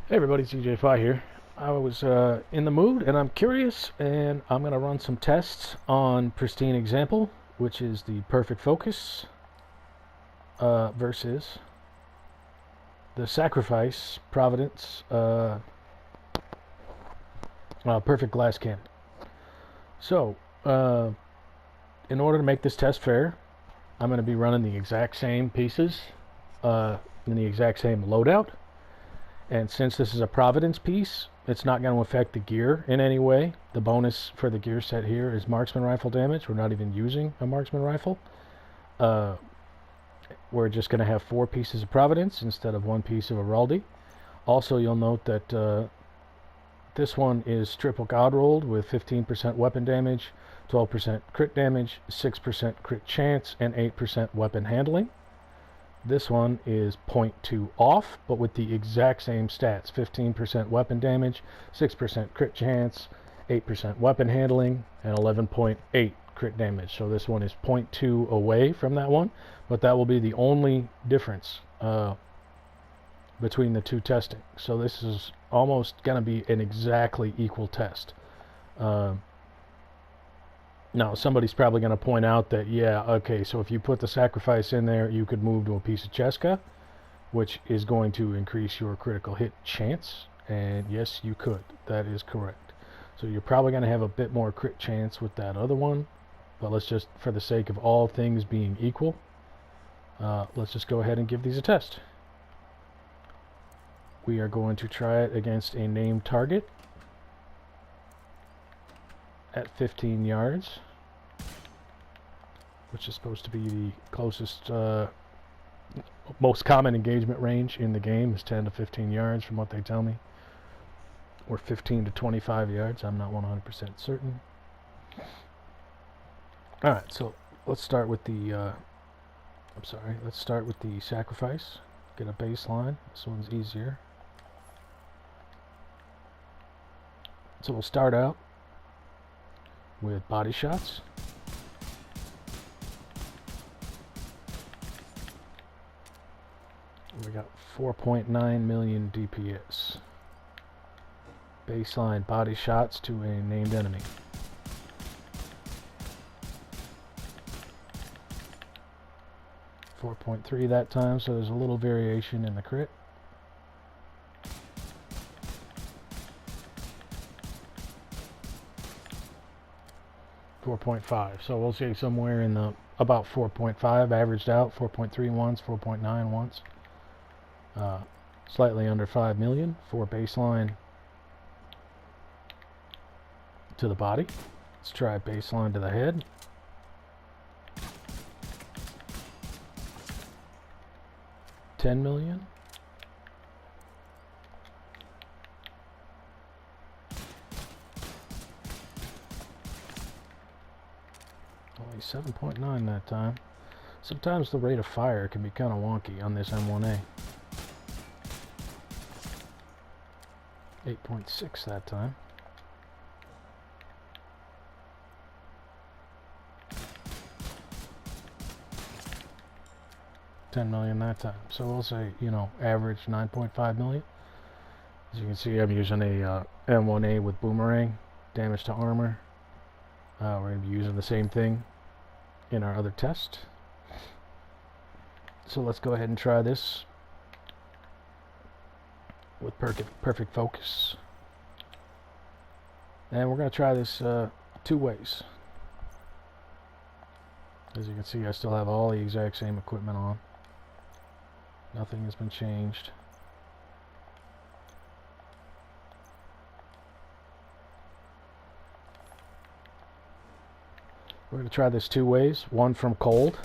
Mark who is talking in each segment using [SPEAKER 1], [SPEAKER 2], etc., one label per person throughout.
[SPEAKER 1] Hey everybody, it's zjayfi here. I was in the mood and I'm curious, and I'm going to run some tests on pristine example, which is the perfect focus versus the sacrifice providence perfect glass cannon. So in order to make this test fair, I'm going to be running the exact same pieces in the exact same loadout. And since this is a Providence piece, it's not going to affect the gear in any way. The bonus for the gear set here is marksman rifle damage. We're not even using a marksman rifle. We're just going to have 4 pieces of Providence instead of 1 piece of Araldi. Also, you'll note that this one is triple god rolled with 15% weapon damage, 12% crit damage, 6% crit chance, and 8% weapon handling. This one is 0.2 off, but with the exact same stats. 15% weapon damage, 6% crit chance, 8% weapon handling, and 11.8 crit damage. So this one is 0.2 away from that one, but that will be the only difference between the two testing. So this is almost going to be an exactly equal test. Now, somebody's probably going to point out that, yeah, okay, so if you put the sacrifice in there, you could move to a piece of Cheska, which is going to increase your critical hit chance. And yes, you could. That is correct. So you're probably going to have a bit more crit chance with that other one. But let's just, for the sake of all things being equal, let's just go ahead and give these a test. We are going to try it against a named target at 15 yards, which is supposed to be the closest, most common engagement range in the game is 10 to 15 yards from what they tell me, or 15 to 25 yards. I'm not 100% certain. Alright, so let's start with the, let's start with the sacrifice. Get a baseline. This one's easier. So we'll start out with body shots. We got 4.9 million DPS. Baseline body shots to a named enemy. .3 that time, so there's a little variation in the crit. .5, so we'll say somewhere in the about 4.5, averaged out 4.3 once, 4.9 once. Slightly under 5 million for baseline to the body. Let's try baseline to the head. $10 million. Only 7.9 that time. Sometimes the rate of fire can be kind of wonky on this M1A. 8.6 that time. $10 million that time. So we'll say, you know, average 9.5 million. As you can see, I'm using a M1A with boomerang, damage to armor. We're going to be using the same thing in our other test. So let's go ahead and try this with perfect focus. And we're going to try this 2 ways. As you can see, I still have all the exact same equipment on. Nothing has been changed. We're going to try this 2 ways. One from cold.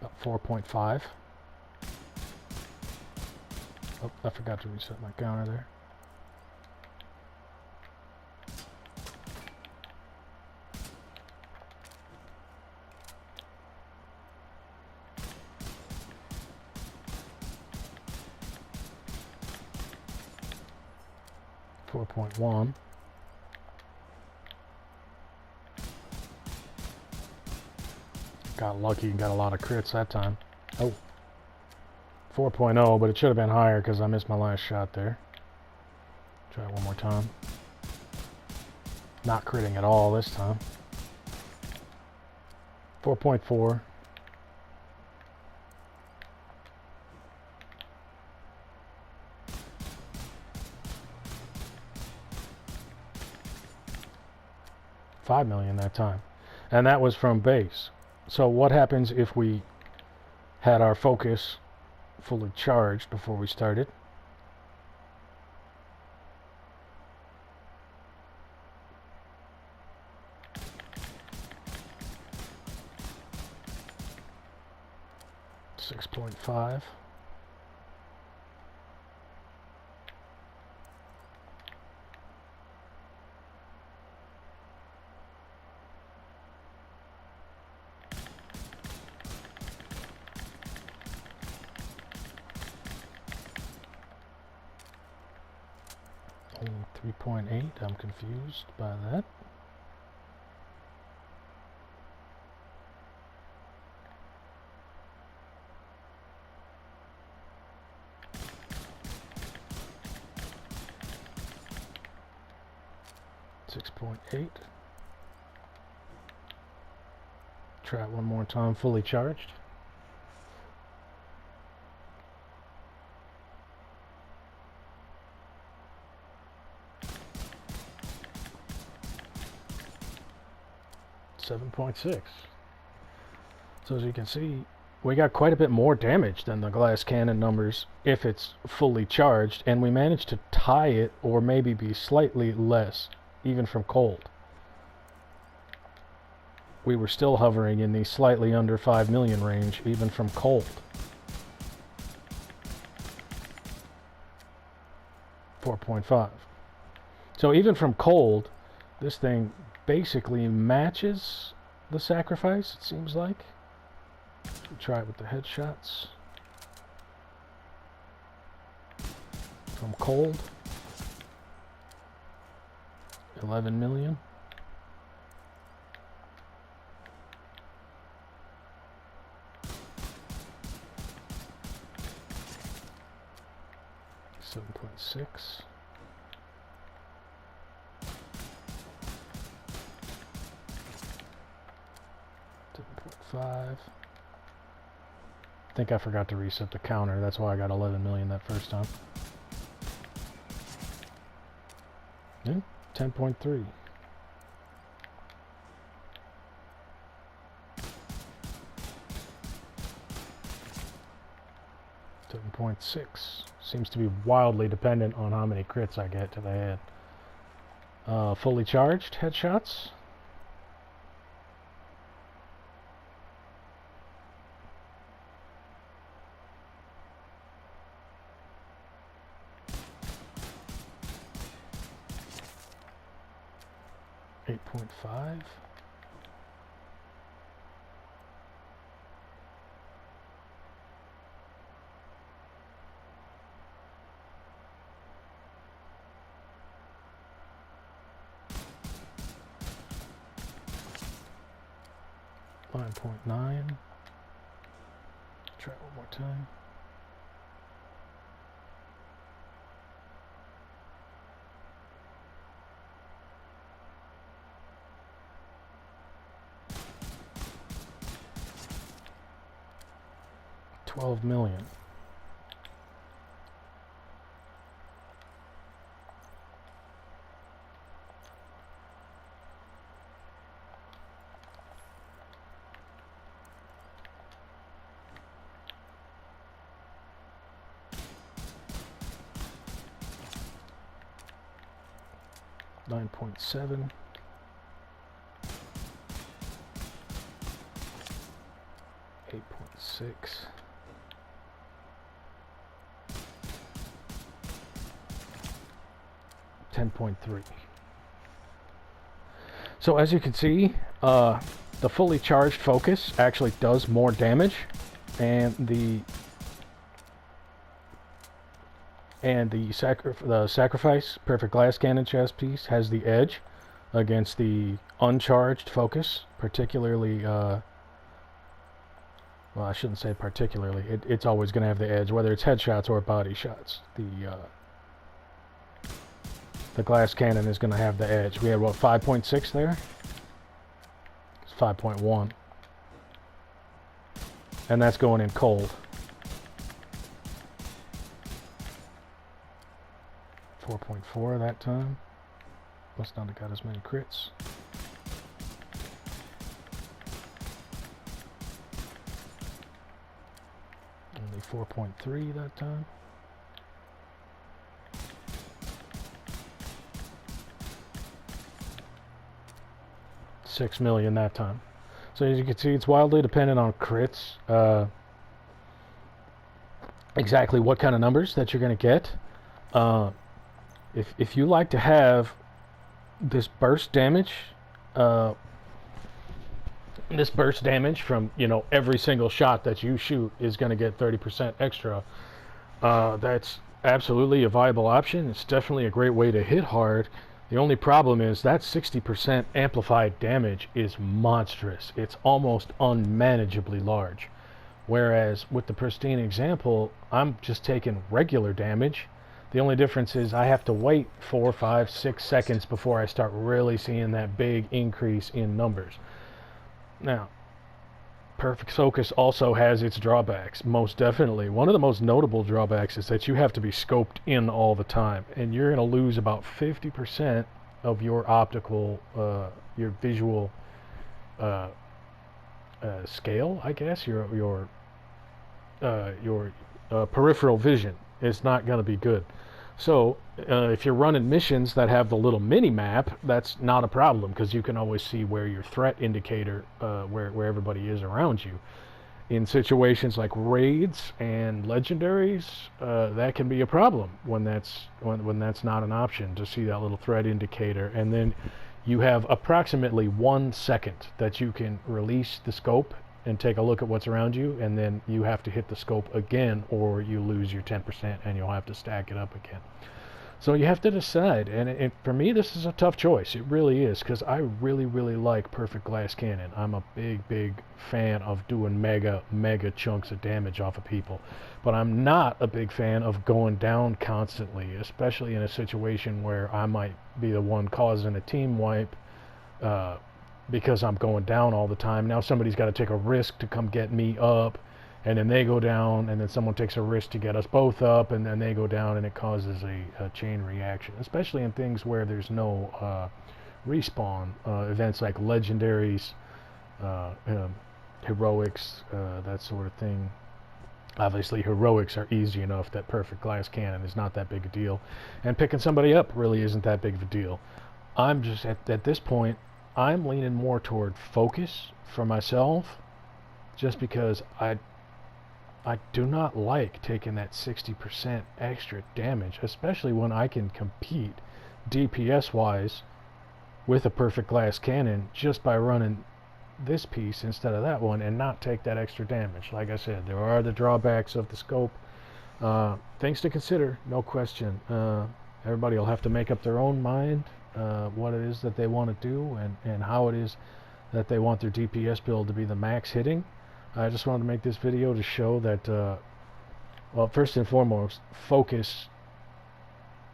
[SPEAKER 1] About 4.5. Oh, I forgot to reset my counter there. .1. Got lucky and got a lot of crits that time. Oh. 4.0, but it should have been higher because I missed my last shot there. Try it one more time. Not critting at all this time. 4.4. $5 million that time. And that was from base. So what happens if we had our focus fully charged before we started? $6.5. Only 3.8. I'm confused by that. $6.8. Try it one more time, fully charged. $7.6. So as you can see, we got quite a bit more damage than the glass cannon numbers if it's fully charged, and we managed to tie it or maybe be slightly less even from cold. We were still hovering in the slightly under 5 million range even from cold. 4.5. So even from cold, this thing basically matches the sacrifice, it seems like. We'll try it with the headshots. From cold, 11 million. $7.6. $7.5. I think I forgot to reset the counter. That's why I got 11 million that first time. Yeah, 10.3. $7.6. Seems to be wildly dependent on how many crits I get to the head. Fully charged headshots. $8.5. $9.9. Try it one more time. $12 million. $9.7. $8.6. $10.3. So as you can see, the fully charged focus actually does more damage, and the sacrifice perfect glass cannon chest piece has the edge against the uncharged focus, particularly well, I shouldn't say particularly. It's always going to have the edge, whether it's headshots or body shots. The glass cannon is going to have the edge. We had, what, 5.6 there? It's 5.1. And that's going in cold. 4.4 that time. Must not have got as many crits. Only 4.3 that time. $6 million that time. So as you can see, it's wildly dependent on crits. Exactly what kind of numbers that you're going to get. If you like to have this burst damage, from every single shot that you shoot is going to get 30% extra. That's absolutely a viable option. It's definitely a great way to hit hard. The only problem is that 60% amplified damage is monstrous. It's almost unmanageably large. Whereas with the pristine example, I'm just taking regular damage. The only difference is I have to wait 4, 5, 6 seconds before I start really seeing that big increase in numbers. Now, Perfect Focus also has its drawbacks, most definitely. One of the most notable drawbacks is that you have to be scoped in all the time, and you're going to lose about 50% of your optical, your visual scale, I guess. Your peripheral vision is not going to be good. So if you're running missions that have the little mini map, that's not a problem, because you can always see where your threat indicator, where everybody is around you. In situations like raids and legendaries, that can be a problem when that's not an option, to see that little threat indicator. And then you have approximately 1 second that you can release the scope and take a look at what's around you, and then you have to hit the scope again, or you lose your 10% and you'll have to stack it up again. So you have to decide, and for me this is a tough choice. It really is, because I really like Perfect Glass Cannon. I'm a big fan of doing mega chunks of damage off of people, but I'm not a big fan of going down constantly, especially in a situation where I might be the one causing a team wipe, because I'm going down all the time. Now somebody's got to take a risk to come get me up, and then they go down, and then someone takes a risk to get us both up, and then they go down, and it causes a chain reaction, especially in things where there's no respawn events like legendaries, heroics, that sort of thing. Obviously heroics are easy enough that Perfect Glass Cannon is not that big a deal, and picking somebody up really isn't that big of a deal. I'm just at this point, I'm leaning more toward focus for myself, just because I do not like taking that 60% extra damage, especially when I can compete DPS wise with a Perfect Glass Cannon just by running this piece instead of that one, and not take that extra damage. Like I said, there are the drawbacks of the scope, things to consider, no question. Everybody will have to make up their own mind what it is that they want to do, and how it is that they want their DPS build to be the max hitting. I just wanted to make this video to show that, well, first and foremost, focus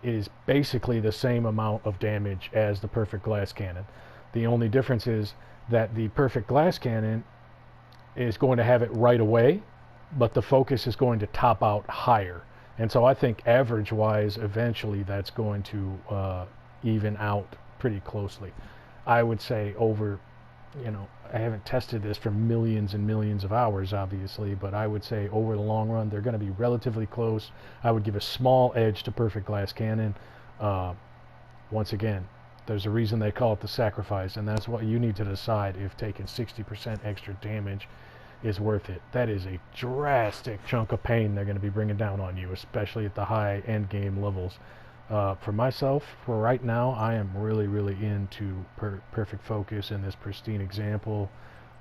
[SPEAKER 1] is basically the same amount of damage as the Perfect Glass Cannon. The only difference is that the Perfect Glass Cannon is going to have it right away, but the focus is going to top out higher. And so I think average-wise, eventually that's going to even out pretty closely. I would say over, I haven't tested this for millions and millions of hours, obviously, but I would say over the long run, they're going to be relatively close. I would give a small edge to Perfect Glass Cannon. Once again, there's a reason they call it the sacrifice, and that's what you need to decide if taking 60% extra damage is worth it. That is a drastic chunk of pain they're going to be bringing down on you, especially at the high end game levels. For myself, for right now, I am really into Perfect Focus in this pristine example.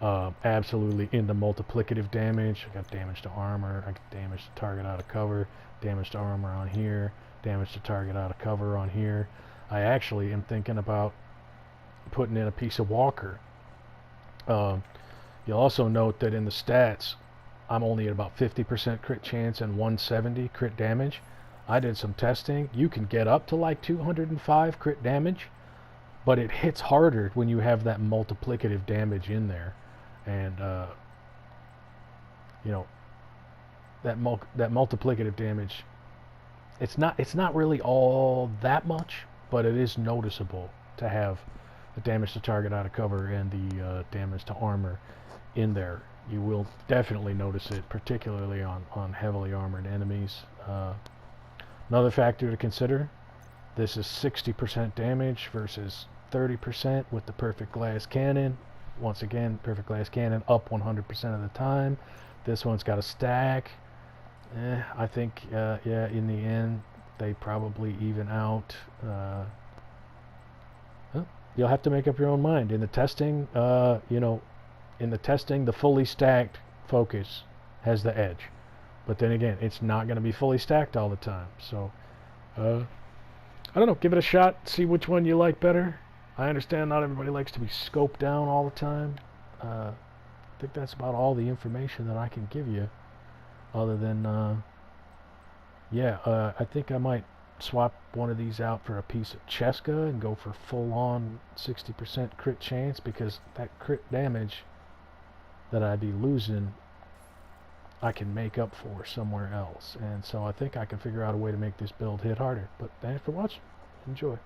[SPEAKER 1] Absolutely into multiplicative damage. I got damage to armor, I got damage to target out of cover, damage to armor on here, damage to target out of cover on here. I actually am thinking about putting in a piece of walker. You'll also note that in the stats, I'm only at about 50% crit chance and 170 crit damage. I did some testing. You can get up to like 205 crit damage, but it hits harder when you have that multiplicative damage in there. And you know, that multiplicative damage, it's not really all that much, but it is noticeable to have the damage to target out of cover and the damage to armor in there. You will definitely notice it, particularly on heavily armored enemies. Another factor to consider, this is 60% damage versus 30% with the perfect glass cannon. Once again, perfect glass cannon up 100% of the time. This one's got a stack. I think, yeah, in the end, they probably even out. Well, you'll have to make up your own mind. In the testing, in the testing, the fully stacked focus has the edge. But then again, it's not going to be fully stacked all the time. So, I don't know. Give it a shot. See which one you like better. I understand not everybody likes to be scoped down all the time. I think that's about all the information that I can give you. Other than, yeah, I think I might swap one of these out for a piece of Cheska and go for full-on 60% crit chance, because that crit damage that I'd be losing, I can make up for somewhere else. And so I think I can figure out a way to make this build hit harder. But thanks for watching. Enjoy.